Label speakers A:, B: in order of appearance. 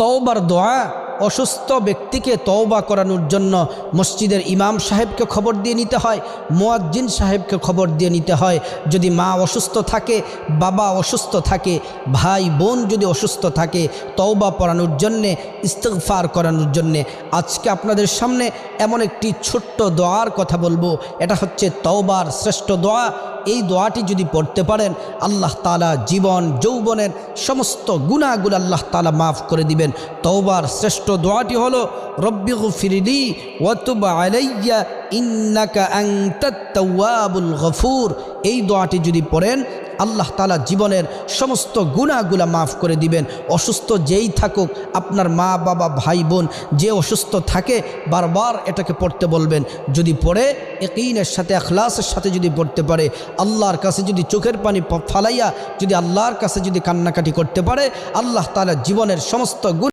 A: তওবার দোয়া অসুস্থ ব্যক্তিকে তওবা করানোর জন্য মসজিদের ইমাম সাহেবকে খবর দিয়ে নিতে হয়, মুয়াজ্জিন সাহেবকে খবর দিয়ে নিতে হয়। যদি মা অসুস্থ থাকে, বাবা অসুস্থ থাকে, ভাই বোন যদি অসুস্থ থাকে, তওবা পড়ানোর জন্যে, ইস্তিগফার করানোর জন্যে। আজকে আপনাদের সামনে এমন একটি ছোট্ট দোয়ার কথা বলবো, এটা হচ্ছে তওবার শ্রেষ্ঠ দোয়া। এই দোয়াটি যদি পড়তে পারেন, আল্লাহ তাআলা জীবন যৌবনের সমস্ত গুনাহগুলো আল্লাহ তাআলা মাফ করে দিবেন। তওবার শ্রেষ্ঠ দোয়াটি হলো রব্বিগফিরলি ওয়া তুব আলাইয়া ইন্নাকা আনতাত তাওয়াবুল গফুর। এই দোয়াটি যদি পড়েন, আল্লাহ তাআলা জীবনের সমস্ত গুনাহগুলো মাফ করে দিবেন। অসুস্থ যেই থাকুক, আপনার মা বাবা ভাই বোন যে অসুস্থ থাকে, বারবার এটাকে পড়তে বলবেন। যদি পড়ে ইয়াকিনের সাথে, ইখলাসের সাথে যদি পড়তে পারে, আল্লাহর কাছে যদি চোখের পানি ফালাইয়া যদি আল্লাহর কাছে যদি কান্নাকাটি করতে পারে, আল্লাহ তাআলা জীবনের সমস্ত